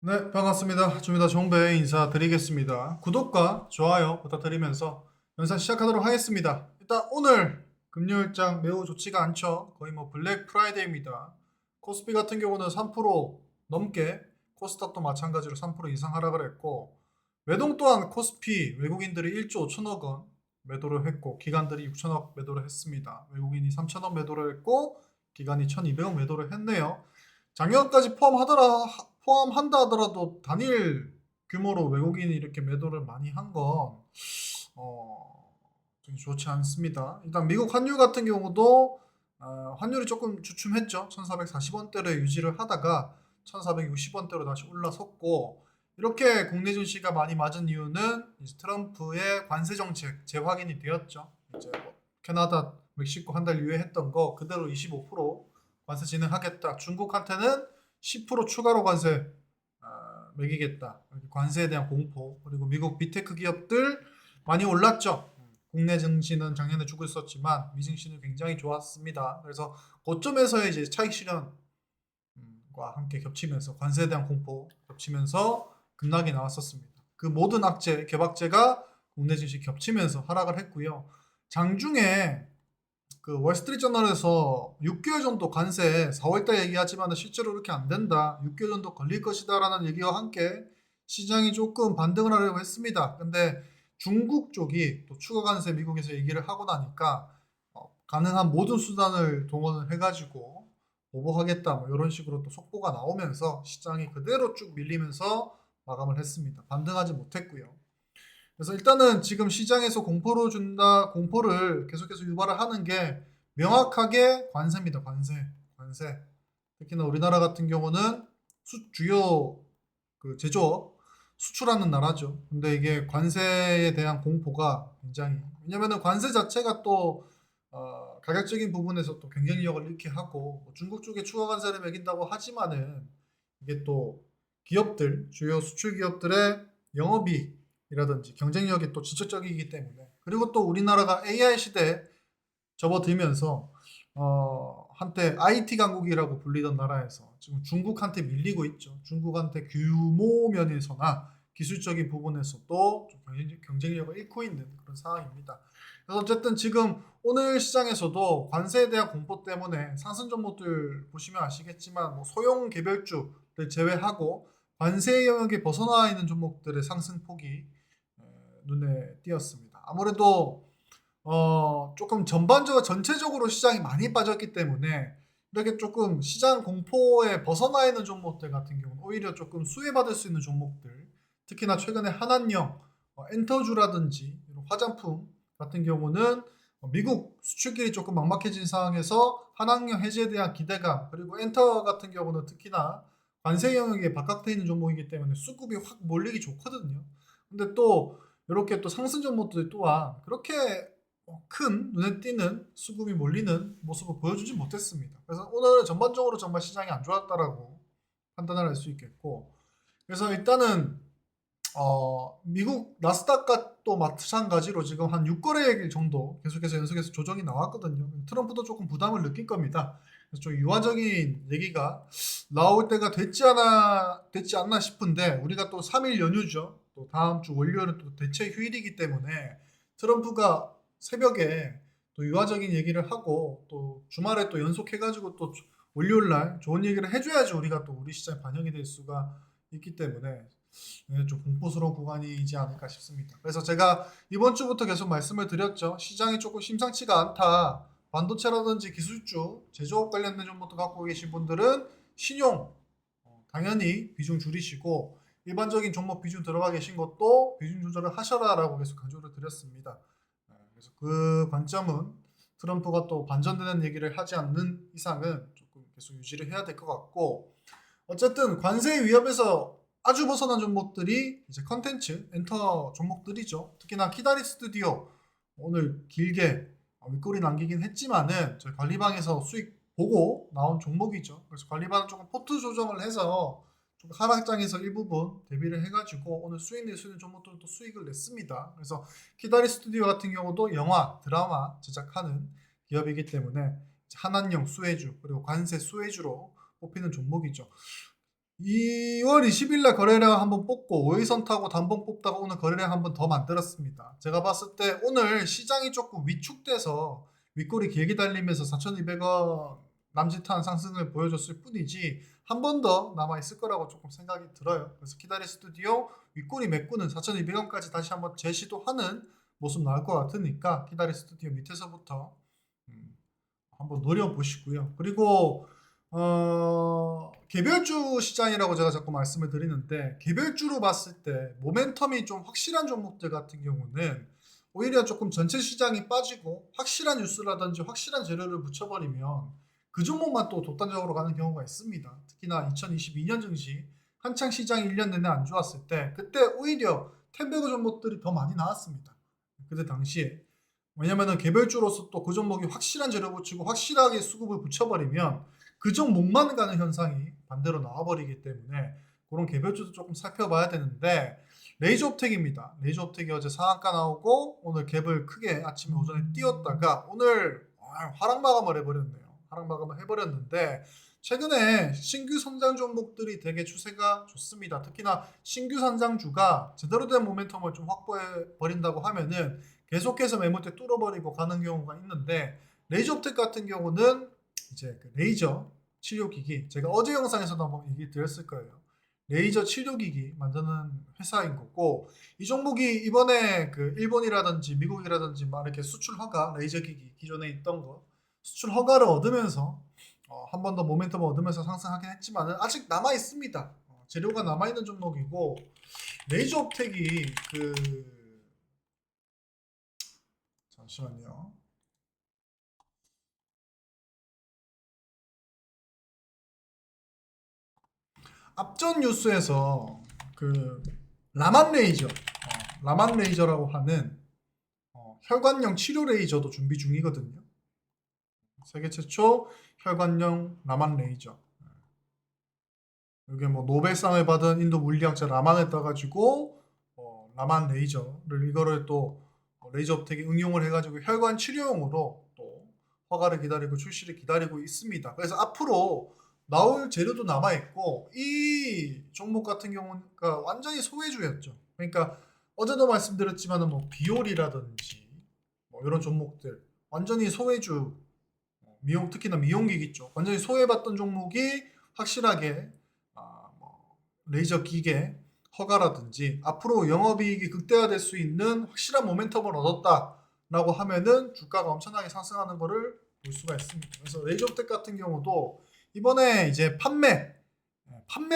네, 반갑습니다. 좀 이따 정배 인사드리겠습니다. 구독과 좋아요 부탁드리면서 영상 시작하도록 하겠습니다. 일단 오늘 금요일장 매우 좋지가 않죠. 거의 뭐 블랙 프라이데이입니다. 코스피 같은 경우는 3% 넘게, 코스닥도 마찬가지로 3% 이상 하락을 했고, 매동 또한 코스피 외국인들이 1조 5천억 원 매도를 했고, 기관들이 6천억 매도를 했습니다. 외국인이 3천억 매도를 했고, 기관이 1,200억 매도를 했네요. 작년까지 포함한다 하더라도 단일 규모로 외국인이 이렇게 매도를 많이 한 건 좀 좋지 않습니다. 일단 미국 환율 같은 경우도 환율이 조금 주춤했죠. 1,440원대를 유지를 하다가 1,460원대로 다시 올라섰고, 이렇게 국내 증시가 많이 맞은 이유는 이제 트럼프의 관세 정책 재확인이 되었죠. 이제 뭐 캐나다, 멕시코 한 달 유예했던 거 그대로 25% 관세 진행하겠다. 중국한테는 10% 추가로 관세 매기겠다. 관세에 대한 공포, 그리고 미국 빅테크 기업들 많이 올랐죠. 국내 증시는 작년에 죽고 있었지만 미증시는 굉장히 좋았습니다. 그래서 고점에서의 이제 차익 실현과 함께 겹치면서 관세에 대한 공포 겹치면서 급락이 나왔었습니다. 그 모든 악재, 개박제가 국내 증시 겹치면서 하락을 했고요. 장중에 그 월스트리트저널에서 6개월 정도 관세 4월달 얘기하지만 실제로 그렇게 안 된다. 6개월 정도 걸릴 것이다라는 얘기와 함께 시장이 조금 반등을 하려고 했습니다. 근데 중국 쪽이 또 추가 관세 미국에서 얘기를 하고 나니까 가능한 모든 수단을 동원을 해가지고 오버하겠다 뭐 이런 식으로 또 속보가 나오면서 시장이 그대로 쭉 밀리면서 마감을 했습니다. 반등하지 못했고요. 그래서 일단은 지금 시장에서 공포를 계속해서 유발을 하는 게 명확하게 관세입니다. 관세. 특히나 우리나라 같은 경우는 주요 그 제조업 수출하는 나라죠. 근데 이게 관세에 대한 공포가 굉장히, 왜냐면은 관세 자체가 또 가격적인 부분에서 또 경쟁력을 잃게 하고, 뭐 중국 쪽에 추가 관세를 매긴다고 하지만은 이게 또 기업들, 주요 수출 기업들의 영업이익이라든지 경쟁력이 또 직접적이기 때문에, 그리고 또 우리나라가 AI 시대에 접어들면서 한때 IT 강국이라고 불리던 나라에서 지금 중국한테 밀리고 있죠. 중국한테 규모 면에서나 기술적인 부분에서도 좀 경쟁력을 잃고 있는 그런 상황입니다. 그래서 어쨌든 지금 오늘 시장에서도 관세에 대한 공포 때문에 상승 종목들 보시면 아시겠지만 뭐 소형 개별주를 제외하고 관세 영역에 벗어나 있는 종목들의 상승폭이 눈에 띄었습니다. 아무래도 조금 전반적으로 전체적으로 시장이 많이 빠졌기 때문에 이렇게 조금 시장 공포에 벗어나 있는 종목들 같은 경우는 오히려 조금 수혜받을 수 있는 종목들, 특히나 최근에 한한령, 엔터주라든지 이런 화장품 같은 경우는 미국 수출길이 조금 막막해진 상황에서 한한령 해제에 대한 기대감, 그리고 엔터 같은 경우는 특히나 관세 영역에 박박돼 있는 종목이기 때문에 수급이 확 몰리기 좋거든요. 근데 또 이렇게 또 상승 종목들 또한 그렇게 큰 눈에 띄는 수급이 몰리는 모습을 보여주지 못했습니다. 그래서 오늘 전반적으로 정말 시장이 안 좋았다라고 판단을 할 수 있겠고, 그래서 일단은 미국 나스닥과 또 마찬가지로 지금 한 6거래일 정도 계속해서 연속해서 조정이 나왔거든요. 트럼프도 조금 부담을 느낄 겁니다. 그래서 좀 유화적인 얘기가 나올 때가 됐지 않나 싶은데, 우리가 또 3일 연휴죠. 또 다음 주 월요일은 또 대체 휴일이기 때문에 트럼프가 새벽에 또 유화적인 얘기를 하고 또 주말에 또 연속해가지고 또 월요일 날 좋은 얘기를 해줘야지 우리가 또 우리 시장에 반영이 될 수가 있기 때문에 좀 공포스러운 구간이지 않을까 싶습니다. 그래서 제가 이번 주부터 계속 말씀을 드렸죠. 시장이 조금 심상치가 않다. 반도체라든지 기술주, 제조업 관련된 종목도 갖고 계신 분들은 신용 당연히 비중 줄이시고, 일반적인 종목 비중 들어가 계신 것도 비중 조절을 하셔라라고 계속 강조를 드렸습니다. 그래서 그 관점은 트럼프가 또 반전되는 얘기를 하지 않는 이상은 조금 계속 유지를 해야 될 것 같고, 어쨌든 관세 위협에서 아주 벗어난 종목들이 이제 컨텐츠, 엔터 종목들이죠. 특히나 키다리 스튜디오 오늘 길게 윗꼬리 남기긴 했지만은 저희 관리방에서 수익 보고 나온 종목이죠. 그래서 관리방은 조금 포트 조정을 해서 좀 하락장에서 일부분 대비를 해가지고 오늘 수익 낼 수 있는 종목들도 수익을 냈습니다. 그래서 키다리 스튜디오 같은 경우도 영화, 드라마 제작하는 기업이기 때문에 한한령 수혜주, 그리고 관세 수혜주로 뽑히는 종목이죠. 2월 20일 날 거래량 한번 뽑고 5일선 타고 단봉 뽑다가 오늘 거래량 한번 더 만들었습니다. 제가 봤을 때 오늘 시장이 조금 위축돼서 윗골이 길게 달리면서 4,200원 남짓한 상승을 보여줬을 뿐이지 한 번 더 남아있을 거라고 조금 생각이 들어요. 그래서 키다리 스튜디오 윗골이 메꾸는 4,200원까지 다시 한번 재시도하는 모습 나올 것 같으니까 키다리 스튜디오 밑에서부터 한번 노려보시고요. 그리고 개별주 시장이라고 제가 자꾸 말씀을 드리는데 개별주로 봤을 때 모멘텀이 좀 확실한 종목들 같은 경우는 오히려 조금 전체 시장이 빠지고 확실한 뉴스라든지 확실한 재료를 붙여버리면 그 종목만 또 독단적으로 가는 경우가 있습니다. 특히나 2022년 증시 한창 시장이 1년 내내 안 좋았을 때 그때 오히려 템베거 종목들이 더 많이 나왔습니다. 그때 당시에 왜냐면은 개별주로서 또 그 종목이 확실한 재료 붙이고 확실하게 수급을 붙여버리면 그 종목만 가는 현상이 반대로 나와버리기 때문에 그런 개별주도 조금 살펴봐야 되는데 레이저업텍입니다. 레이저업텍이 어제 상한가 나오고 오늘 갭을 크게 아침에 오전에 띄웠다가 오늘 하락 마감을 해버렸네요. 하락 마감을 해버렸는데 최근에 신규 성장 종목들이 되게 추세가 좋습니다. 특히나 신규 성장주가 제대로 된 모멘텀을 좀 확보해 버린다고 하면은 계속해서 매물대 뚫어버리고 가는 경우가 있는데 레이저업텍 같은 경우는 이제 그 레이저 치료기기 제가 어제 영상에서도 한번 얘기 드렸을 거예요. 레이저 치료기기 만드는 회사인 거고 이 종목이 이번에 그 일본이라든지 미국이라든지 막 이렇게 수출 허가 레이저 기기 기존에 있던 거 수출 허가를 얻으면서 한 번 더 모멘텀을 얻으면서 상승하긴 했지만은 아직 남아 있습니다. 재료가 남아 있는 종목이고 레이저업텍이 그 잠시만요. 앞전 뉴스에서 그 라만 레이저, 라만 레이저라고 하는 혈관형 치료 레이저도 준비 중이거든요. 세계 최초 혈관형 라만 레이저. 이게 뭐 노벨상을 받은 인도 물리학자 라만을 따가지고 라만 레이저를 이거를 또 레이저 업텍에 응용을 해가지고 혈관 치료용으로 또 허가를 기다리고 출시를 기다리고 있습니다. 그래서 앞으로 나올 재료도 남아 있고 이 종목 같은 경우는 그러니까 완전히 소외주였죠. 그러니까 어제도 말씀드렸지만은 뭐 비올이라든지 뭐 이런 종목들 완전히 소외주 미용 특히나 미용기기 쪽 완전히 소외받던 종목이 확실하게 뭐 레이저 기계 허가라든지 앞으로 영업이익이 극대화될 수 있는 확실한 모멘텀을 얻었다라고 하면은 주가가 엄청나게 상승하는 것을 볼 수가 있습니다. 그래서 레이저업텍 같은 경우도 이번에 이제 판매만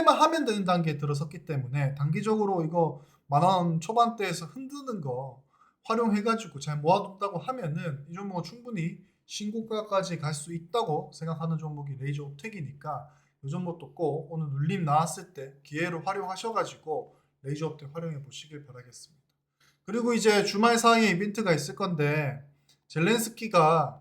하면 되는 단계에 들어섰기 때문에 단기적으로 이거 10,000원 초반대에서 흔드는 거 활용해가지고 잘 모아둔다고 하면은 이 종목은 충분히 신고가까지 갈 수 있다고 생각하는 종목이 레이저업텍이니까 이 종목도 꼭 오늘 눌림 나왔을 때 기회를 활용하셔가지고 레이저업텍 활용해 보시길 바라겠습니다. 그리고 이제 주말 사이에 이벤트가 있을 건데 젤렌스키가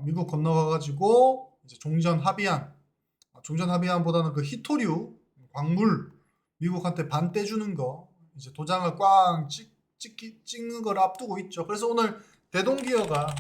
미국 건너가가지고 이제 종전 합의안보다는 그 히토류 광물 미국한테 반 떼주는 거 이제 도장을 꽝 찍는 걸 앞두고 있죠. 그래서 오늘 대동기어가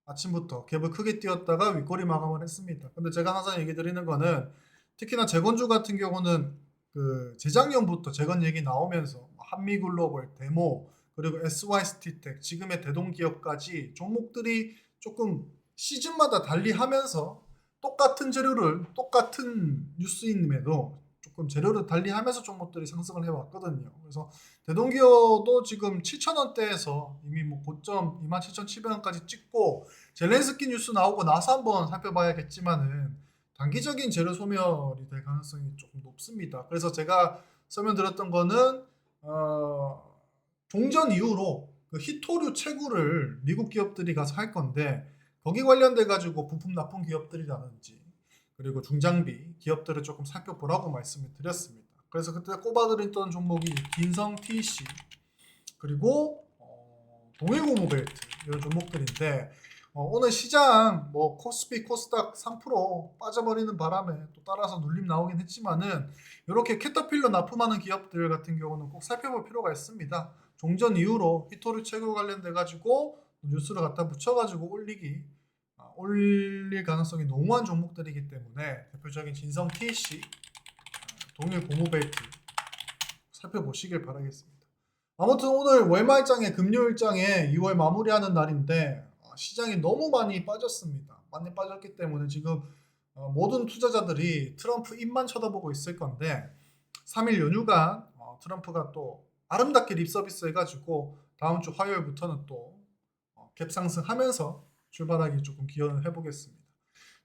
아침부터 갭을 크게 띄웠다가 윗꼬리 마감을 했습니다. 근데 제가 항상 얘기 드리는 거는 특히나 재건주 같은 경우는 그 재작년부터 재건 얘기 나오면서 한미글로벌, 데모 그리고 SY스티텍 지금의 대동기업까지 종목들이 조금 시즌마다 달리하면서 똑같은 재료를 똑같은 뉴스임에도 조금 재료를 달리하면서 종목들이 상승을 해왔거든요. 그래서 대동기어도 지금 7,000원대에서 이미 뭐 고점 27,700원까지 찍고 젤렌스키 뉴스 나오고 나서 한번 살펴봐야겠지만은 단기적인 재료 소멸이 될 가능성이 조금 높습니다. 그래서 제가 설명드렸던 거는 종전 이후로 그 히토류 채굴을 미국 기업들이 가서 할 건데 거기 관련돼 가지고 부품 납품 기업들이라든지 그리고 중장비 기업들을 조금 살펴보라고 말씀을 드렸습니다. 그래서 그때 꼽아드렸던 종목이 긴성 TC 그리고 동해고모벨트 이런 종목들인데 오늘 시장 뭐 코스피 코스닥 3% 빠져버리는 바람에 또 따라서 눌림 나오긴 했지만은 이렇게 캐터필러 납품하는 기업들 같은 경우는 꼭 살펴볼 필요가 있습니다. 종전 이후로 히토류 채굴 관련돼 가지고 뉴스를 갖다 붙여가지고 올리기 올릴 가능성이 농후한 종목들이기 때문에 대표적인 진성 TC, 동일 고무벨트 살펴보시길 바라겠습니다. 아무튼 오늘 월말장에 금요일장에 2월 마무리하는 날인데 시장이 너무 많이 빠졌습니다. 많이 빠졌기 때문에 지금 모든 투자자들이 트럼프 입만 쳐다보고 있을 건데 3일 연휴가 트럼프가 또 아름답게 립서비스 해가지고 다음 주 화요일부터는 또 갭 상승하면서 출발하기 조금 기원을 해보겠습니다.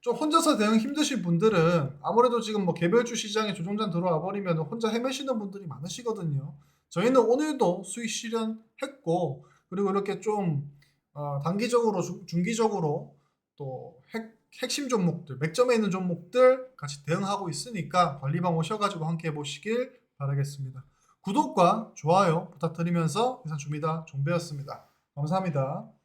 좀 혼자서 대응 힘드실 분들은 아무래도 지금 뭐 개별주 시장에 조정장 들어와 버리면 혼자 헤매시는 분들이 많으시거든요. 저희는 오늘도 수익 실현했고 그리고 이렇게 좀 단기적으로 중기적으로 또 핵심 종목들, 맥점에 있는 종목들 같이 대응하고 있으니까 관리방 오셔가지고 함께 해보시길 바라겠습니다. 구독과 좋아요 부탁드리면서 이상 주미다 종배였습니다. 감사합니다.